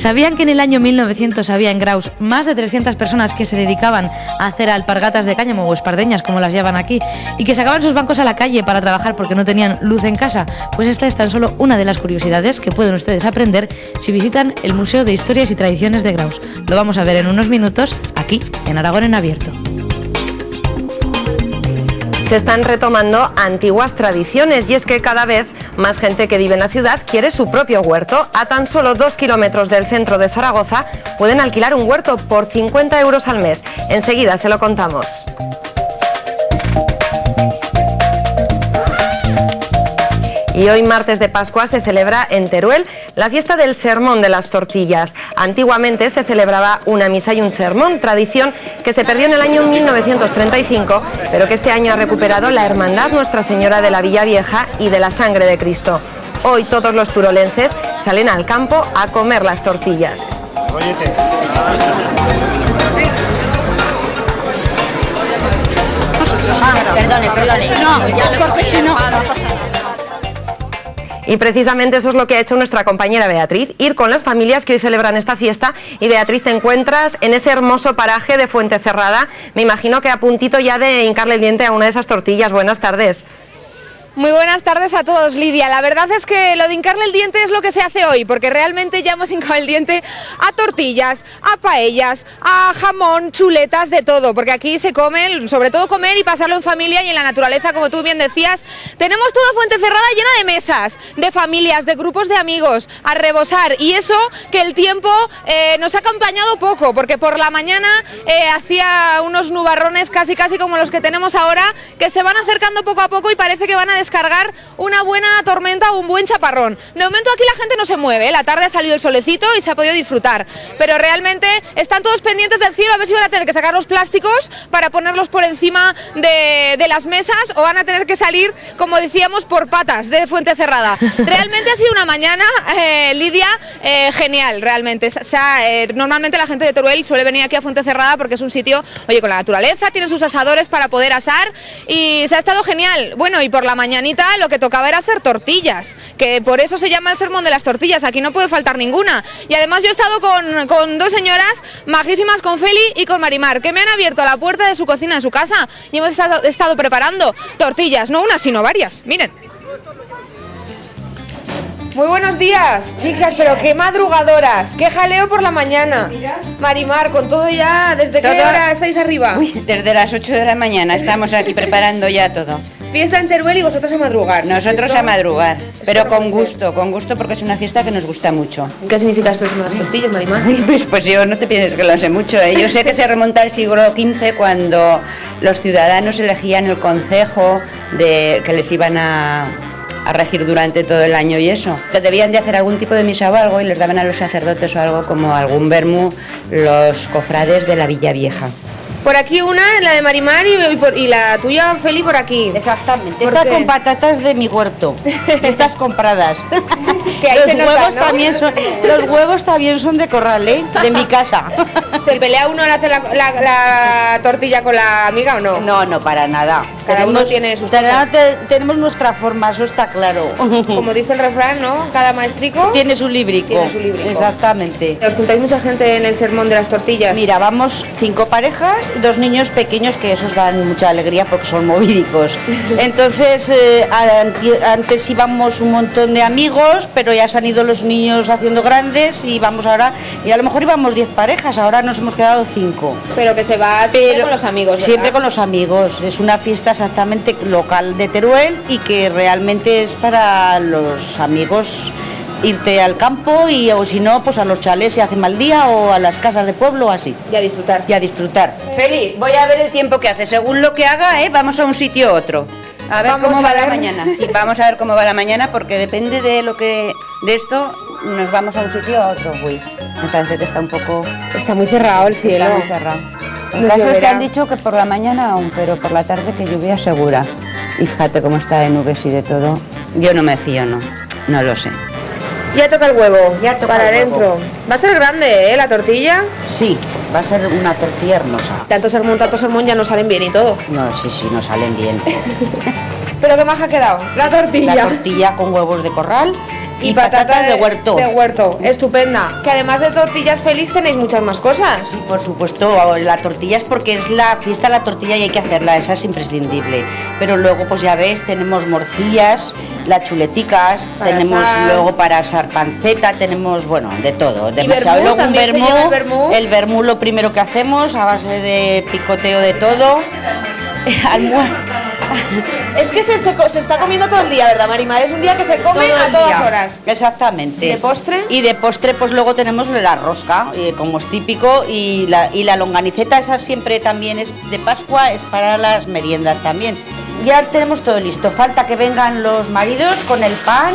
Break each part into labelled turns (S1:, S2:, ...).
S1: ¿Sabían que en el año 1900 había en Graus más de 300 personas que se dedicaban a hacer alpargatas de cáñamo o espardeñas, como las llaman aquí, y que sacaban sus bancos a la calle para trabajar porque no tenían luz en casa? Pues esta es tan solo una de las curiosidades que pueden ustedes aprender si visitan el Museo de Historias y Tradiciones de Graus. Lo vamos a ver en unos minutos aquí, en Aragón en Abierto.
S2: Se están retomando antiguas tradiciones y es que cada vez más gente que vive en la ciudad quiere su propio huerto. A tan solo 2 kilómetros del centro de Zaragoza pueden alquilar un huerto por 50 euros al mes. Enseguida se lo contamos. Y hoy, martes de Pascua, se celebra en Teruel la fiesta del Sermón de las Tortillas. Antiguamente se celebraba una misa y un sermón, tradición que se perdió en el año 1935, pero que este año ha recuperado la Hermandad Nuestra Señora de la Villa Vieja y de la Sangre de Cristo. Hoy todos los turolenses salen al campo a comer las tortillas.
S3: Perdone. No, es porque si no pasa nada.
S2: Y precisamente eso es lo que ha hecho nuestra compañera Beatriz, ir con las familias que hoy celebran esta fiesta. Y Beatriz, te encuentras en ese hermoso paraje de Fuentecerrada. Me imagino que a puntito ya de hincarle el diente a una de esas tortillas. Buenas tardes.
S4: Muy buenas tardes a todos, Lidia. La verdad es que lo de hincarle el diente es lo que se hace hoy, porque realmente ya hemos hincado el diente a tortillas, a paellas, a jamón, chuletas, de todo, porque aquí se comen, sobre todo comer y pasarlo en familia y en la naturaleza, como tú bien decías. Tenemos toda Fuentecerrada llena de mesas, de familias, de grupos de amigos, a rebosar, y eso que el tiempo nos ha acompañado poco, porque por la mañana hacía unos nubarrones casi como los que tenemos ahora, que se van acercando poco a poco y parece que van a descargar una buena tormenta o un buen chaparrón. De momento aquí la gente no se mueve, la tarde ha salido el solecito y se ha podido disfrutar, pero realmente están todos pendientes del cielo a ver si van a tener que sacar los plásticos para ponerlos por encima de las mesas, o van a tener que salir, como decíamos, por patas de Fuentecerrada. Realmente ha sido una mañana, Lidia, genial, realmente. Normalmente la gente de Teruel suele venir aquí a Fuentecerrada porque es un sitio, oye, con la naturaleza, tienen sus asadores para poder asar y se ha estado genial. Bueno, y por la mañanita lo que tocaba era hacer tortillas, que por eso se llama el Sermón de las Tortillas. Aquí no puede faltar ninguna. Y además yo he estado con dos señoras majísimas, con Feli y con Marimar, que me han abierto la puerta de su cocina en su casa y hemos estado preparando tortillas, no una sino varias. Miren. Muy buenos días, chicas, pero qué madrugadoras, qué jaleo por la mañana. Marimar, con todo ya, ¿desde qué hora estáis arriba?
S3: Uy, desde las 8 de la mañana estamos aquí preparando ya todo.
S4: Fiesta en Teruel y vosotros a madrugar.
S3: Nosotros a madrugar, pero con gusto porque es una fiesta que nos gusta mucho.
S4: ¿Qué significa esto de las tortillas, Marimar?
S3: Pues yo no te pienses que lo sé mucho, ¿eh? Yo sé que se remonta al siglo XV, cuando los ciudadanos elegían el concejo que les iban a regir durante todo el año y eso. Debían de hacer algún tipo de misa o algo y les daban a los sacerdotes o algo, como algún vermú, los cofrades de la Villa Vieja.
S4: Por aquí una, la de Marimar, y la tuya, Feli, por aquí.
S5: Exactamente. Esta con patatas de mi huerto. Estas compradas.
S4: Que
S5: Los huevos también son de corral, ¿eh? De mi casa.
S4: ¿Se pelea uno al hacer la tortilla con la amiga o no?
S5: No, para nada.
S4: Cada uno tiene sus cosas.
S5: Tenemos nuestra forma, eso está claro.
S4: Como dice el refrán, ¿no? Cada maestrico
S5: tiene su librico. Exactamente.
S4: ¿Os juntáis mucha gente en el Sermón de las Tortillas?
S5: Mira, vamos 5 parejas, 2 niños pequeños, que esos dan mucha alegría porque son movídicos. Entonces, antes íbamos un montón de amigos, pero ya se han ido los niños haciendo grandes y vamos ahora, y a lo mejor íbamos 10 parejas, ahora nos hemos quedado 5.
S4: Pero que se va siempre con los amigos, ¿verdad?
S5: Siempre con los amigos. Es una fiesta exactamente local de Teruel y que realmente es para los amigos irte al campo o si no, pues a los chalés si hace mal día o a las casas de pueblo o así.
S4: Y a disfrutar.
S5: Y a disfrutar.
S3: Feli, voy a ver el tiempo que hace. Según lo que haga, vamos a un sitio u otro. A ver cómo va la mañana. Sí, vamos a ver cómo va la mañana, porque depende de esto, nos vamos a un sitio o a otro. Uy, me parece que está un poco...
S4: Está muy cerrado el cielo.
S3: Está muy cerrado. El caso es que han dicho que por la mañana aún, pero por la tarde que lluvia segura. Y fíjate cómo está de nubes y de todo. Yo no me fío, no lo sé.
S4: Ya toca el huevo,
S5: ya toca
S4: para
S5: el
S4: adentro.
S5: huevo.
S4: Va a ser grande, la tortilla.
S5: Sí, va a ser una tortilla hermosa.
S4: Tanto sermón ya no salen bien y todo.
S5: No, sí, no salen bien.
S4: Pero qué maja ha quedado, la tortilla.
S5: La tortilla con huevos de corral y patatas de huerto.
S4: De huerto, estupenda. Que además de tortillas feliz tenéis muchas más cosas.
S5: Sí, por supuesto, la tortilla es porque es la fiesta de la tortilla y hay que hacerla, esa es imprescindible. Pero luego, pues ya ves, tenemos morcillas, las chuleticas,
S4: Para
S5: tenemos
S4: asar.
S5: luego para asar panceta, tenemos, bueno, de todo.
S4: vermú,
S5: Luego un
S4: también se lleva el vermú.
S5: el vermú lo primero que hacemos, a base de picoteo de todo.
S4: Es que se está comiendo todo el día, ¿verdad, Marimar? Es un día que se come
S5: Todo
S4: a
S5: el
S4: todas
S5: día.
S4: horas.
S5: Exactamente.
S4: ¿De postre?
S5: Y de postre, pues luego tenemos la rosca, como es típico, y la longaniceta, esa siempre también es de Pascua, es para las meriendas también. Ya tenemos todo listo, falta que vengan los maridos con el pan,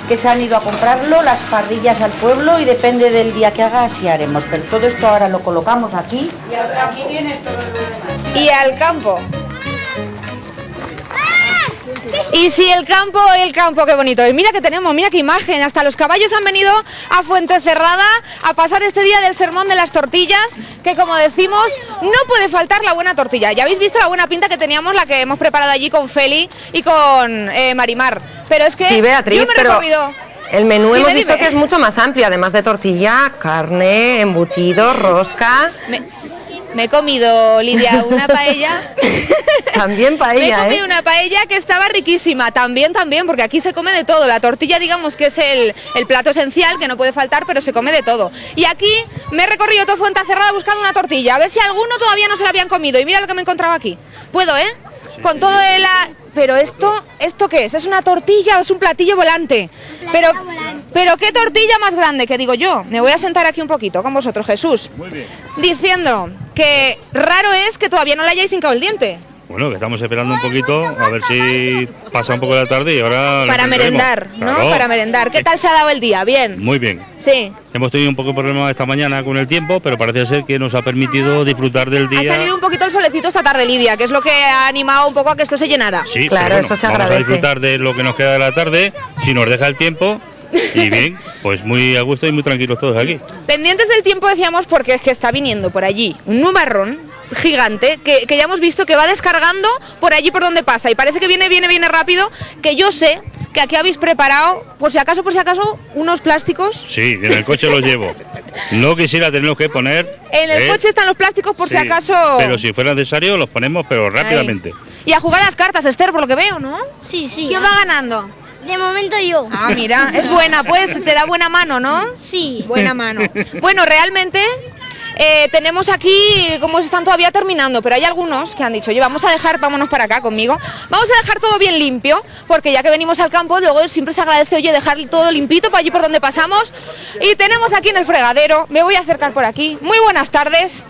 S5: que se han ido a comprarlo, las parrillas al pueblo, y depende del día que haga, así haremos. Pero todo esto ahora lo colocamos aquí. Y aquí viene todo lo demás.
S4: Y al campo. Y si el campo, qué bonito es. Mira que tenemos, mira qué imagen. Hasta los caballos han venido a Fuentecerrada a pasar este día del sermón de las tortillas, que como decimos, no puede faltar la buena tortilla. Ya habéis visto la buena pinta que teníamos, la que hemos preparado allí con Feli y con Marimar. Pero es que
S2: Sí, Beatriz,
S4: yo me he
S2: pero
S4: recorrido...
S2: el menú
S4: Dime,
S2: hemos visto
S4: dime.
S2: que es mucho más amplio, además de tortilla, carne, embutido, rosca,
S4: Me he comido, Lidia, una paella.
S2: también
S4: Me he
S2: paella,
S4: comido una paella que estaba riquísima, también, porque aquí se come de todo. La tortilla, digamos que es el plato esencial, que no puede faltar, pero se come de todo. Y aquí me he recorrido todo Fuentecerrada buscando una tortilla, a ver si alguno todavía no se la habían comido. Y mira lo que me he encontrado aquí. ¿Puedo, Con todo el... Pero ¿esto qué es? ¿Es una tortilla o es un platillo volante? Pero ¿qué tortilla más grande? Que digo yo, me voy a sentar aquí un poquito con vosotros, Jesús.
S6: Muy bien.
S4: Diciendo que raro es que todavía no le hayáis hincado el diente.
S6: Bueno, que estamos esperando un poquito, a ver si pasa un poco la tarde y ahora... lo
S4: Para
S6: intentaremos.
S4: merendar, ¿no?
S6: Claro.
S4: Para merendar. ¿Qué tal se ha dado el día? ¿Bien?
S6: Muy bien.
S4: Sí.
S6: Hemos tenido un poco de problema esta mañana con el tiempo, pero parece ser que nos ha permitido disfrutar del
S4: Ha
S6: día.
S4: salido un poquito el solecito esta tarde, Lidia, que es lo que ha animado un poco a que esto se llenara.
S6: Sí,
S2: Claro,
S6: pero bueno,
S2: eso se
S6: vamos
S2: agradece.
S6: a disfrutar de lo que nos queda de la tarde, si nos deja el tiempo. Y bien, pues muy a gusto y muy tranquilos todos aquí.
S4: Pendientes del tiempo decíamos porque es que está viniendo por allí un nubarrón gigante que ya hemos visto que va descargando por allí por donde pasa y parece que viene rápido, que yo sé que aquí habéis preparado, por si acaso, unos plásticos.
S6: Sí, en el coche los llevo. No quisiera tenerlos que poner.
S4: En el coche están los plásticos por si
S6: Sí,
S4: acaso...
S6: Pero si fuera necesario los ponemos, pero rápidamente.
S4: Y a jugar a las cartas, Esther, por lo que veo, ¿no?
S7: Sí, sí.
S4: ¿Quién va ganando?
S7: De momento yo.
S4: Ah, mira, es buena, pues, te da buena mano, ¿no?
S7: Sí.
S4: Buena mano. Bueno, realmente tenemos aquí, como se están todavía terminando, pero hay algunos que han dicho, oye, vámonos para acá conmigo, vamos a dejar todo bien limpio, porque ya que venimos al campo, luego siempre se agradece, oye, dejar todo limpito por allí por donde pasamos. Y tenemos aquí en el fregadero, me voy a acercar por aquí. Muy buenas tardes.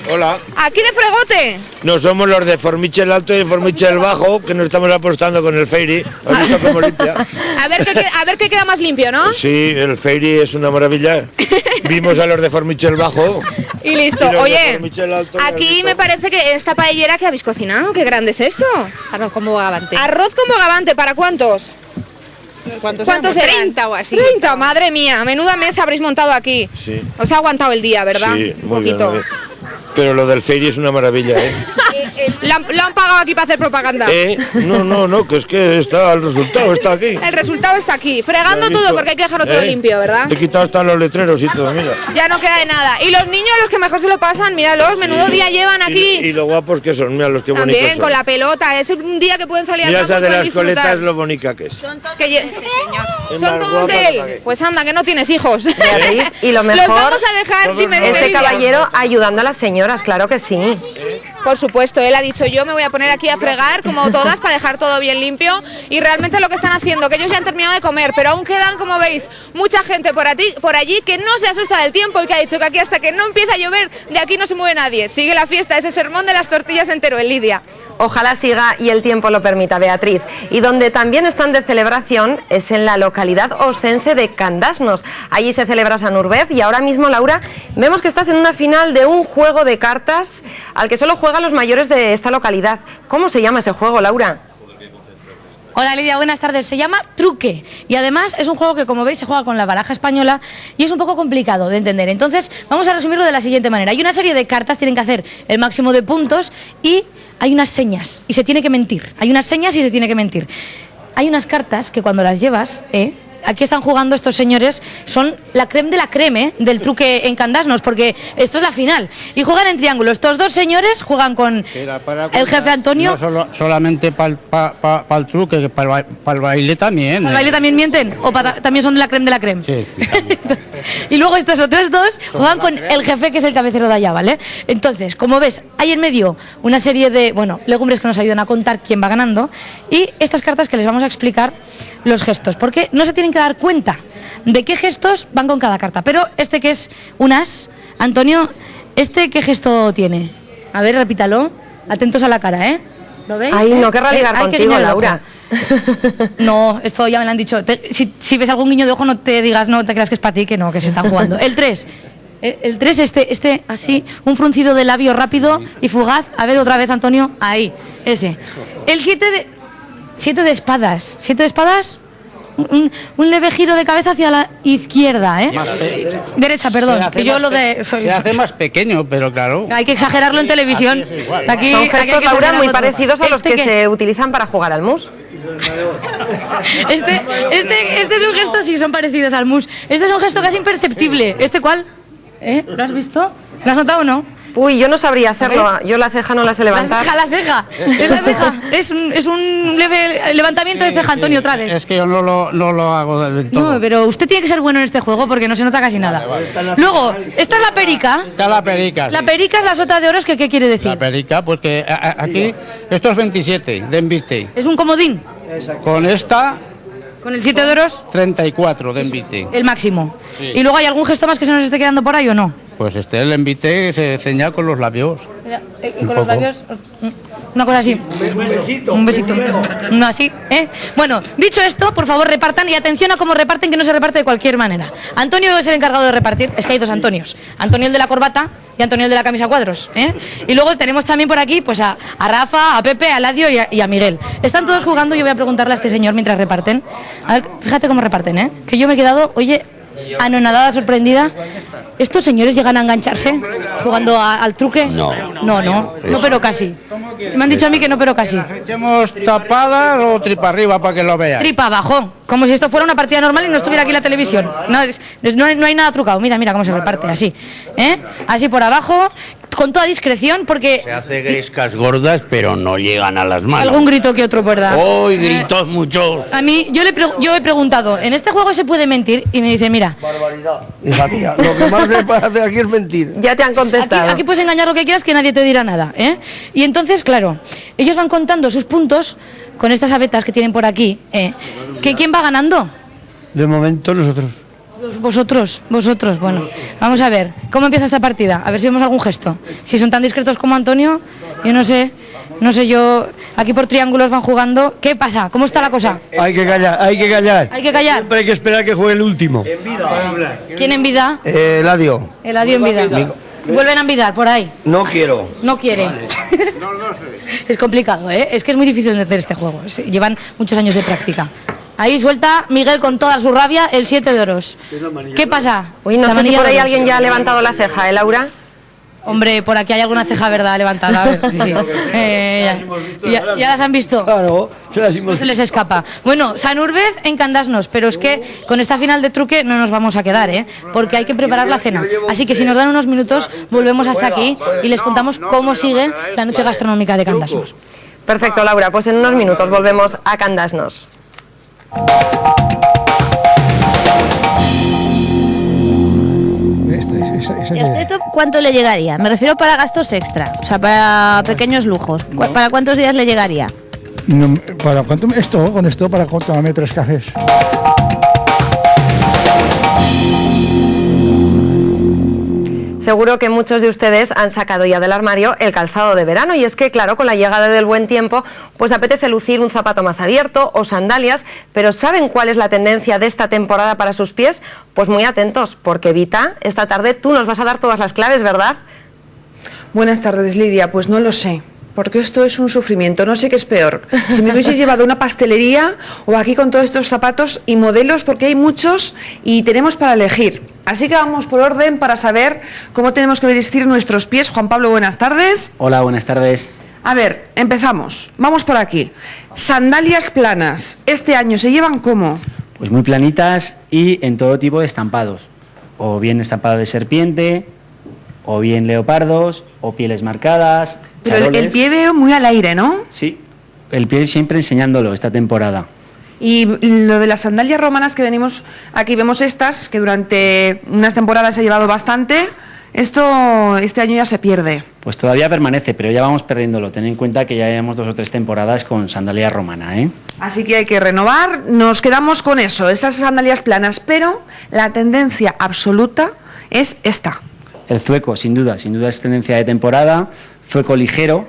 S8: Hola,
S4: Aquí de Fregote.
S8: no somos los de Formichel Alto y Formichel Bajo, que nos estamos apostando con el Fairy. ¿Has visto cómo limpia?
S4: A ver qué queda más limpio, ¿no?
S8: Sí, el Fairy es una maravilla. Vimos a los de Formichel Bajo.
S4: Y listo.
S8: Y los de
S4: Oye,
S8: Formichel Alto, ¿has
S4: aquí
S8: visto?
S4: me parece que esta paellera que habéis cocinado, qué grande es esto.
S9: Arroz con bogavante.
S4: Arroz con bogavante, ¿para cuántos?
S9: ¿Cuántos
S4: ¿Cuántos
S9: éramos?
S4: eran?
S9: 30 o así.
S4: 30, madre mía, menuda mesa habréis montado aquí.
S8: Sí.
S4: Os ha aguantado el día, ¿verdad?
S8: Sí,
S4: Un
S8: muy bien,
S4: poquito.
S8: muy bien. Pero lo del Fairy es una maravilla, ¿eh?
S4: Lo han pagado aquí para hacer propaganda.
S8: No, que es que está el resultado, está aquí.
S4: El resultado está aquí, fregando
S8: ¿Has visto?
S4: todo porque hay que dejarlo todo limpio, ¿verdad?
S8: He quitado hasta los letreros y todo, mira.
S4: Ya no queda de nada. Y los niños, los que mejor se lo pasan, míralos, menudo día llevan aquí.
S8: Y lo guapos que son, mira los que bonitos
S4: También
S8: son.
S4: con la pelota, es un día que pueden salir al
S8: Mira
S4: campo
S8: esa
S4: y
S8: de
S4: pueden
S8: las
S4: disfrutar.
S8: coletas, lo bonita que es.
S4: Que lle-
S8: Es
S4: Son
S8: más
S4: todos
S8: guapa
S4: de
S8: que
S4: él.
S8: la que-
S4: Pues anda, que no tienes hijos.
S2: Beatriz, y lo
S4: Los
S2: mejor,
S4: vamos a dejar,
S8: todos
S4: dime,
S8: no.
S4: dime,
S2: ese
S4: Lidia.
S2: caballero ayudando a las señoras, claro que sí.
S4: Por supuesto, él ha dicho yo me voy a poner aquí a fregar como todas para dejar todo bien limpio y realmente lo que están haciendo, que ellos ya han terminado de comer, pero aún quedan, como veis, mucha gente por allí que no se asusta del tiempo y que ha dicho que aquí hasta que no empieza a llover, de aquí no se mueve nadie. Sigue la fiesta, ese sermón de las tortillas en Teruel, Lidia.
S2: Ojalá siga y el tiempo lo permita, Beatriz. Y donde también están de celebración es en la localidad oscense de Candasnos. Allí se celebra San Urbez y ahora mismo, Laura, vemos que estás en una final de un juego de cartas al que solo juegan los mayores de esta localidad. ¿Cómo se llama ese juego, Laura?
S1: Hola Lidia, buenas tardes. Se llama Truque y además es un juego que, como veis, se juega con la baraja española y es un poco complicado de entender. Entonces vamos a resumirlo de la siguiente manera. Hay una serie de cartas, tienen que hacer el máximo de puntos y hay unas señas y se tiene que mentir. Hay unas señas y se tiene que mentir. Hay unas cartas que cuando las llevas, aquí están jugando estos señores, son la creme de la creme del truque en Candasnos, porque esto es la final. Y juegan en triángulo. Estos dos señores juegan con el jefe Antonio.
S7: No solamente para el truque, que para el baile también.
S1: ¿Para el baile también mienten? ¿O también son de la creme de la creme?
S7: Sí.
S1: Y luego estos otros dos juegan con el jefe, que es el cabecero de allá, ¿vale? Entonces, como ves, hay en medio una serie de, legumbres que nos ayudan a contar quién va ganando, y estas cartas que les vamos a explicar los gestos, porque no se tienen que dar cuenta de qué gestos van con cada carta. Pero este, que es un as, Antonio, ¿este qué gesto tiene? A ver, repítalo. Atentos a la cara, ¿eh? ¿Lo veis?
S2: Ay, no querrá ligar contigo, Laura.
S1: No, esto ya me lo han dicho. Si ves algún guiño de ojo, no te creas que es para ti, que no, que se están jugando. El 3. El 3, este, así, un fruncido de labio rápido y fugaz. A ver, otra vez, Antonio. Ahí, ese. El 7 de espadas. 7 de espadas, un leve giro de cabeza hacia la izquierda, ¿eh? Derecha, perdón. Que yo
S7: se hace más pequeño, pero claro.
S1: Hay que exagerarlo en televisión.
S2: Aquí, son gestos, Laura, muy parecidos a los que se utilizan para jugar al mus.
S1: Este es un gesto, sí, son parecidos al mus. Este es un gesto casi imperceptible. ¿Este cuál? ¿Lo has visto? ¿Lo has notado o no?
S2: Uy, yo no sabría hacerlo. Yo la ceja no la sé levantar.
S1: La ceja. Es la ceja. Es un leve levantamiento de ceja, Antonio, otra vez.
S7: Es que yo no lo hago del todo.
S1: No, pero usted tiene que ser bueno en este juego porque no se nota casi nada. Luego, esta es la perica.
S7: Está la perica. Sí.
S1: La perica es la sota de oros, que ¿qué quiere decir?
S7: La perica, pues que aquí, esto es 27 de envite.
S1: Es un comodín.
S7: Con esta...
S1: Con el 7 de oros...
S7: 34 de envite.
S1: El máximo.
S7: Sí.
S1: ¿Y luego hay algún gesto más que se nos esté quedando por ahí o no?
S7: Pues el envite se señala con los labios.
S1: Con los labios... Una cosa así. Un besito. No así, ¿eh? Bueno, dicho esto, por favor repartan, y atención a cómo reparten, que no se reparte de cualquier manera. Antonio es el encargado de repartir. Es que hay dos Antonios. Antonio el de la corbata y Antonio el de la camisa a cuadros, ¿eh? Y luego tenemos también por aquí pues a Rafa, a Pepe, a Ladio y a Miguel. Están todos jugando. Yo voy a preguntarle a este señor mientras reparten. A ver, fíjate cómo reparten, ¿eh? Que yo me he quedado, oye, anonadada, sorprendida. ¿Estos señores llegan a engancharse jugando al truque?
S10: No,
S1: pero casi. Me han dicho a mí que no, pero casi.
S7: ¿Echemos tapadas o tripa arriba para que lo vean?
S1: Tripa abajo, como si esto fuera una partida normal y no estuviera aquí la televisión. No hay nada trucado. Mira cómo se reparte, así, ¿eh? Así por abajo, con toda discreción, porque...
S10: Se hace grescas gordas, pero no llegan a las manos.
S1: Algún grito que otro, ¿verdad?
S10: ¡Hoy gritos muchos!
S1: A mí, yo he preguntado, ¿en este juego se puede mentir? Y me dice, mira...
S11: Barbaridad. Hija mía, lo que más se puede hacer aquí es mentir.
S2: Ya te han contestado.
S1: Aquí puedes engañar lo que quieras, que nadie te dirá nada, ¿eh? Y entonces, claro, ellos van contando sus puntos con estas abetas que tienen por aquí, ¿eh? ¿Quién va ganando?
S11: De momento nosotros.
S1: Vosotros, bueno, vamos a ver, ¿cómo empieza esta partida? A ver si vemos algún gesto. Si son tan discretos como Antonio, yo no sé, yo, aquí por triángulos van jugando. ¿Qué pasa? ¿Cómo está la cosa?
S11: Hay que callar.
S1: Hay que callar.
S11: Siempre hay que esperar que juegue el último.
S1: ¿Quién en vida?
S11: Eladio.
S1: Eladio en vida. ¿Vuelven a envidar por ahí?
S11: No quiero.
S1: No quiere. No sé. Es complicado, ¿eh? Es que es muy difícil de hacer este juego. Llevan muchos años de práctica. Ahí suelta Miguel con toda su rabia el 7 de oros. ¿Qué pasa?
S2: Uy, no sé si por ahí alguien ya ha levantado la ceja, ¿eh, Laura?
S1: Hombre, por aquí hay alguna ceja, ¿verdad? Levantada. A ver, sí. Ya las han visto.
S11: Claro,
S1: no se les escapa. Bueno, Sanúrbez en Candasnos, pero es que con esta final de truque no nos vamos a quedar, ¿eh? Porque hay que preparar la cena. Así que si nos dan unos minutos, volvemos hasta aquí y les contamos cómo sigue la noche gastronómica de Candasnos.
S2: Perfecto, Laura. Pues en unos minutos volvemos a Candasnos.
S12: ¿Esto cuánto le llegaría? Me refiero para gastos extra, o sea, para pequeños lujos. ¿Para cuántos días le llegaría?
S13: No, ¿para cuánto? Con esto, para tomarme 3 cafés.
S2: Seguro que muchos de ustedes han sacado ya del armario el calzado de verano, y es que, claro, con la llegada del buen tiempo, pues apetece lucir un zapato más abierto o sandalias, pero ¿saben cuál es la tendencia de esta temporada para sus pies? Pues muy atentos, porque Vita, esta tarde tú nos vas a dar todas las claves, ¿verdad?
S14: Buenas tardes, Lidia. Pues no lo sé, porque esto es un sufrimiento, no sé qué es peor. Si me hubieseis llevado a una pastelería o aquí con todos estos zapatos y modelos, porque hay muchos y tenemos para elegir. Así que vamos por orden para saber cómo tenemos que vestir nuestros pies. Juan Pablo, buenas tardes.
S15: Hola, buenas tardes.
S14: A ver, empezamos. Vamos por aquí. Sandalias planas. ¿Este año se llevan cómo?
S15: Pues muy planitas y en todo tipo de estampados. O bien estampado de serpiente, o bien leopardos, o pieles marcadas,
S14: Pero
S15: charoles.
S14: el pie veo muy al aire, ¿no?
S15: Sí, el pie siempre enseñándolo esta temporada.
S14: Y lo de las sandalias romanas que venimos aquí, vemos estas, que durante unas temporadas se ha llevado bastante. Esto este año ya se pierde.
S15: Pues todavía permanece, pero ya vamos perdiéndolo. Ten en cuenta que ya llevamos 2 o 3 temporadas con sandalia romana, ¿eh?
S14: Así que hay que renovar. Nos quedamos con eso, esas sandalias planas. Pero la tendencia absoluta es esta.
S15: El zueco, sin duda es tendencia de temporada. Zueco ligero.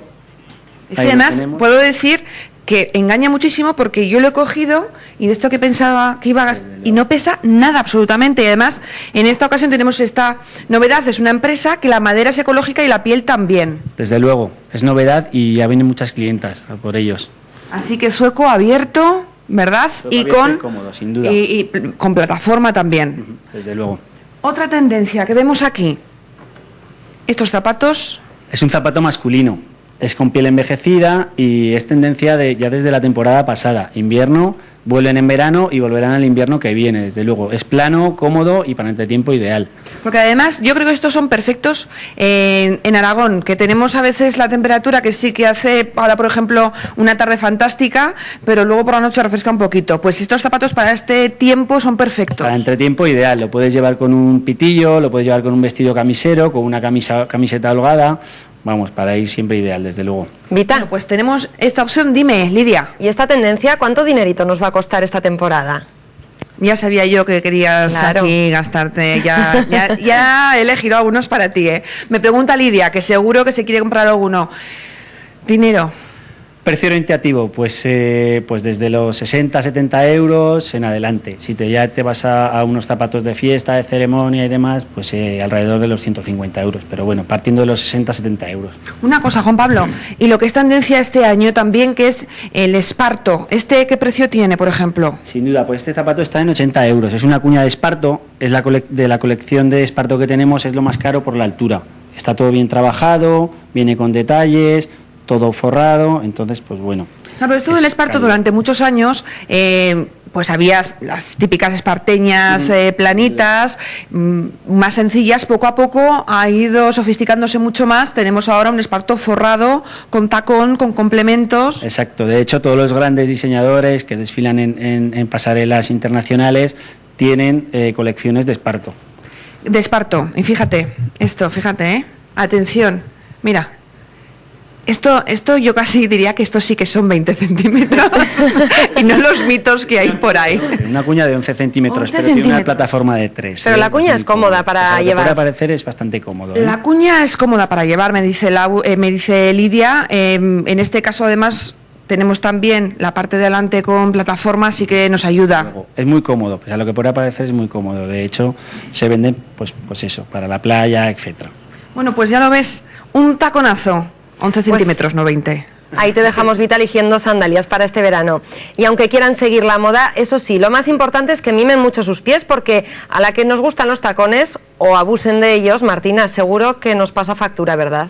S14: Es que
S15: Ahí lo
S14: además
S15: tenemos.
S14: puedo decir que engaña muchísimo porque yo lo he cogido y de esto que pensaba que iba y no pesa nada absolutamente. Y además en esta ocasión tenemos esta novedad, es una empresa que la madera es ecológica y la piel también.
S15: Desde luego, es novedad y ya vienen muchas clientas a por ellos.
S14: Así que sueco abierto, ¿verdad?
S15: Zueco
S14: Y
S15: abierto
S14: con
S15: y cómodo, sin duda.
S14: y con plataforma también.
S15: Desde luego.
S14: Otra tendencia que vemos aquí, estos zapatos.
S15: Es un zapato masculino. Es con piel envejecida y es tendencia ya desde la temporada pasada. Invierno, vuelven en verano y volverán al invierno que viene, desde luego. Es plano, cómodo y para entretiempo ideal.
S14: Porque además yo creo que estos son perfectos en Aragón, que tenemos a veces la temperatura que sí que hace, ahora por ejemplo, una tarde fantástica, pero luego por la noche refresca un poquito. Pues estos zapatos para este tiempo son perfectos.
S15: Para entretiempo ideal. Lo puedes llevar con un pitillo, lo puedes llevar con un vestido camisero, con una camiseta holgada. Vamos, para ir siempre ideal, desde luego.
S2: Vita.
S14: Bueno, pues tenemos esta opción. Dime, Lidia.
S2: ¿Y esta tendencia cuánto dinerito nos va a costar esta temporada?
S14: Ya sabía yo que querías
S2: Claro.
S14: aquí gastarte. Ya he elegido algunos para ti, ¿eh? Me pregunta Lidia, que seguro que se quiere comprar alguno. Dinero.
S15: Precio orientativo, pues desde los 60, 70 euros en adelante. Si ya te vas a unos zapatos de fiesta, de ceremonia y demás, pues alrededor de los 150 euros. Pero bueno, partiendo de los 60, 70 euros.
S14: Una cosa, Juan Pablo, y lo que es tendencia este año también, que es el esparto. ¿Este qué precio tiene, por ejemplo?
S15: Sin duda, pues este zapato está en 80 euros. Es una cuña de esparto, es de la colección de esparto que tenemos, es lo más caro por la altura. Está todo bien trabajado, viene con detalles, todo forrado, entonces pues bueno.
S14: Claro, esto del esparto durante muchos años, pues había las típicas esparteñas planitas, más sencillas. Poco a poco ha ido sofisticándose mucho más. Tenemos ahora un esparto forrado, con tacón, con complementos.
S15: Exacto, de hecho todos los grandes diseñadores que desfilan en pasarelas internacionales tienen colecciones de esparto.
S14: De esparto, y fíjate, fíjate, atención, mira. Esto yo casi diría que esto sí que son 20 centímetros y no los mitos que hay por ahí.
S15: Una cuña de 11 centímetros,
S14: 11
S15: pero tiene una
S14: centímetros.
S15: plataforma de 3.
S2: Pero la cuña es cómoda para llevar.
S15: Para parecer es bastante cómodo.
S14: La cuña es cómoda para llevar, me dice Lidia. En este caso, además, tenemos también la parte de delante con plataforma, así que nos ayuda.
S15: Es muy cómodo, pues a lo que pueda parecer es muy cómodo. De hecho, se venden, pues eso, para la playa, etcétera.
S14: Bueno, pues ya lo ves, un taconazo. 11 centímetros, no 20.
S2: Ahí te dejamos, Vita, eligiendo sandalias para este verano. Y aunque quieran seguir la moda, eso sí, lo más importante es que mimen mucho sus pies, porque a la que nos gustan los tacones o abusen de ellos, Martina, seguro que nos pasa factura, ¿verdad?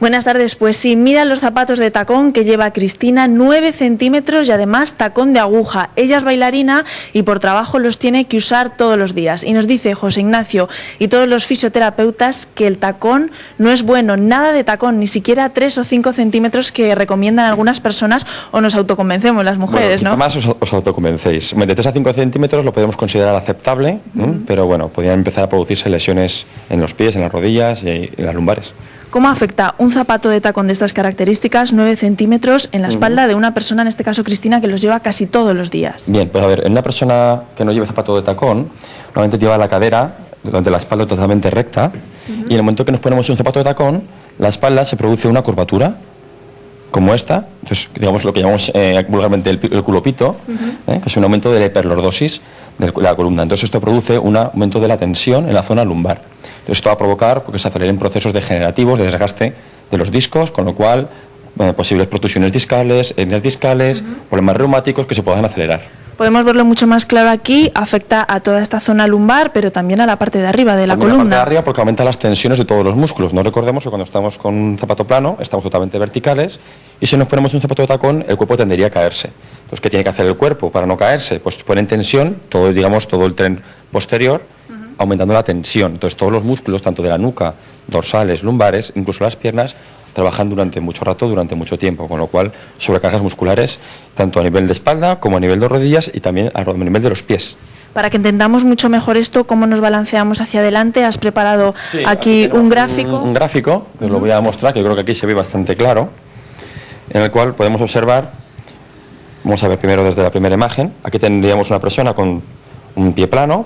S16: Buenas tardes, pues sí, mira los zapatos de tacón que lleva Cristina, 9 centímetros y además tacón de aguja. Ella es bailarina y por trabajo los tiene que usar todos los días. Y nos dice José Ignacio y todos los fisioterapeutas que el tacón no es bueno, nada de tacón, ni siquiera 3 o 5 centímetros que recomiendan algunas personas o nos autoconvencemos las mujeres,
S17: bueno,
S16: ¿no?
S17: Además os autoconvencéis. De 3 a 5 centímetros lo podemos considerar aceptable, pero bueno, podrían empezar a producirse lesiones en los pies, en las rodillas y en las lumbares.
S16: ¿Cómo afecta un zapato de tacón de estas características, 9 centímetros, en la espalda de una persona, en este caso Cristina, que los lleva casi todos los días?
S17: Bien, pues a ver, en una persona que no lleve zapato de tacón, normalmente lleva la cadera, donde la espalda totalmente recta, y en el momento que nos ponemos un zapato de tacón, la espalda se produce una curvatura, como esta, entonces digamos lo que llamamos vulgarmente el culopito, que es un aumento de la hiperlordosis de la columna. Entonces esto produce un aumento de la tensión en la zona lumbar. Entonces esto va a provocar porque se aceleren procesos degenerativos de desgaste de los discos, con lo cual posibles protusiones discales, hernias discales, problemas reumáticos que se puedan acelerar.
S16: Podemos verlo mucho más claro aquí, afecta a toda esta zona lumbar, pero también a la parte de arriba de la
S17: También
S16: columna.
S17: la parte de arriba porque aumenta las tensiones de todos los músculos. No recordemos que cuando estamos con un zapato plano estamos totalmente verticales Y si nos ponemos un zapato de tacón, el cuerpo tendería a caerse. Entonces, ¿qué tiene que hacer el cuerpo para no caerse? Pues pone en tensión todo, digamos, todo el tren posterior, aumentando la tensión. Entonces, todos los músculos, tanto de la nuca, dorsales, lumbares, incluso las piernas, trabajan durante mucho rato, durante mucho tiempo, con lo cual sobrecargas musculares tanto a nivel de espalda como a nivel de rodillas y también a nivel de los pies.
S16: Para que entendamos mucho mejor esto, cómo nos balanceamos hacia adelante, has preparado aquí un gráfico.
S17: Un gráfico, que os lo voy a mostrar, que creo que aquí se ve bastante claro, en el cual podemos observar, vamos a ver primero desde la primera imagen, aquí tendríamos una persona con un pie plano,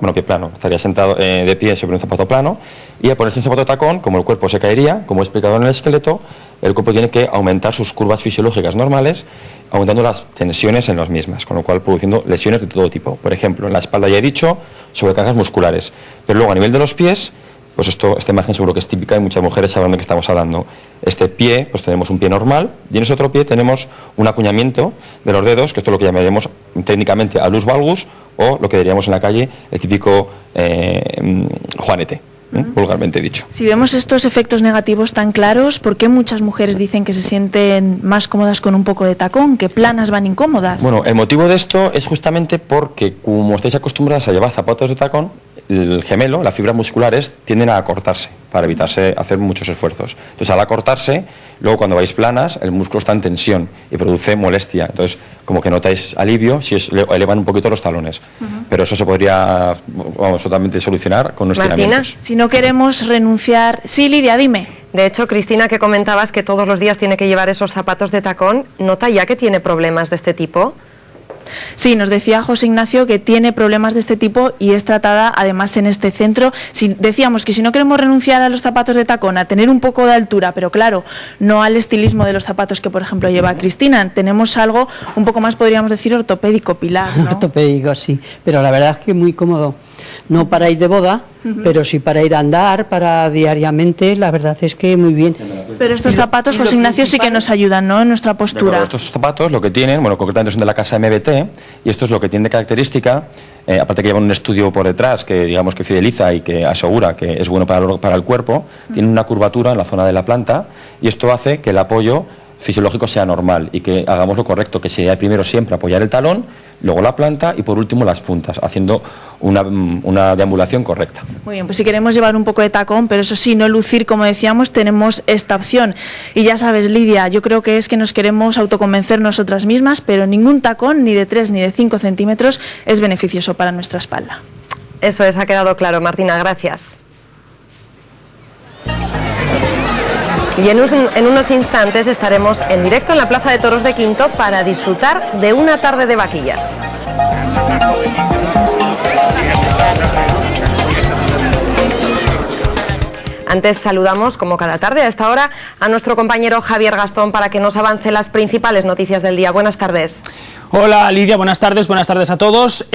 S17: estaría sentado de pie sobre un zapato plano, y al ponerse un zapato de tacón, como el cuerpo se caería, como he explicado en el esqueleto, el cuerpo tiene que aumentar sus curvas fisiológicas normales, aumentando las tensiones en las mismas, con lo cual produciendo lesiones de todo tipo. Por ejemplo, en la espalda ya he dicho, sobrecargas musculares, pero luego a nivel de los pies, pues esta imagen seguro que es típica y muchas mujeres sabrán de qué estamos hablando. Este pie, pues tenemos un pie normal y en ese otro pie tenemos un acuñamiento de los dedos, que esto es lo que llamaríamos técnicamente alus valgus, o lo que diríamos en la calle el típico juanete, vulgarmente dicho.
S16: Si vemos estos efectos negativos tan claros, ¿por qué muchas mujeres dicen que se sienten más cómodas con un poco de tacón, que planas van incómodas?
S17: Bueno, el motivo de esto es justamente porque como estáis acostumbradas a llevar zapatos de tacón, el gemelo, las fibras musculares tienden a acortarse para evitarse hacer muchos esfuerzos. Entonces, al acortarse, luego cuando vais planas, el músculo está en tensión y produce molestia. Entonces, como que notáis alivio si elevan un poquito los talones. Pero eso se podría, totalmente solucionar con unos estiramientos.
S16: Si no queremos renunciar... Sí, Lidia, dime.
S2: De hecho, Cristina, que comentabas que todos los días tiene que llevar esos zapatos de tacón, ¿nota ya que tiene problemas de este tipo?
S16: Sí, nos decía José Ignacio que tiene problemas de este tipo y es tratada además en este centro. Decíamos que si no queremos renunciar a los zapatos de tacón, a tener un poco de altura, pero claro, no al estilismo de los zapatos que por ejemplo lleva Cristina, tenemos algo un poco más, podríamos decir, ortopédico, Pilar, ¿no?
S18: Ortopédico, sí, pero la verdad es que es muy cómodo. No para ir de boda, pero sí para ir a andar, para diariamente, la verdad es que muy bien.
S16: Pero estos zapatos, José Ignacio, sí que nos ayudan, ¿no?, en nuestra postura.
S17: Estos zapatos lo que tienen, bueno, concretamente son de la casa MBT, y esto es lo que tiene de característica, aparte que llevan un estudio por detrás que digamos que fideliza y que asegura que es bueno para el cuerpo, tienen una curvatura en la zona de la planta, y esto hace que el apoyo fisiológico sea normal y que hagamos lo correcto, que sería primero siempre apoyar el talón, luego la planta y por último las puntas, haciendo una deambulación correcta.
S16: Muy bien, pues si queremos llevar un poco de tacón, pero eso sí, no lucir como decíamos, tenemos esta opción. Y ya sabes, Lidia, yo creo que es que nos queremos autoconvencer nosotras mismas, pero ningún tacón, ni de 3 ni de 5 centímetros, es beneficioso para nuestra espalda.
S2: Eso es, ha quedado claro, Martina, gracias. Y en unos instantes estaremos en directo en la Plaza de Toros de Quinto para disfrutar de una tarde de vaquillas. Antes saludamos, como cada tarde a esta hora, a nuestro compañero Javier Gastón para que nos avance las principales noticias del día. Buenas tardes.
S19: Hola Lidia, buenas tardes a todos.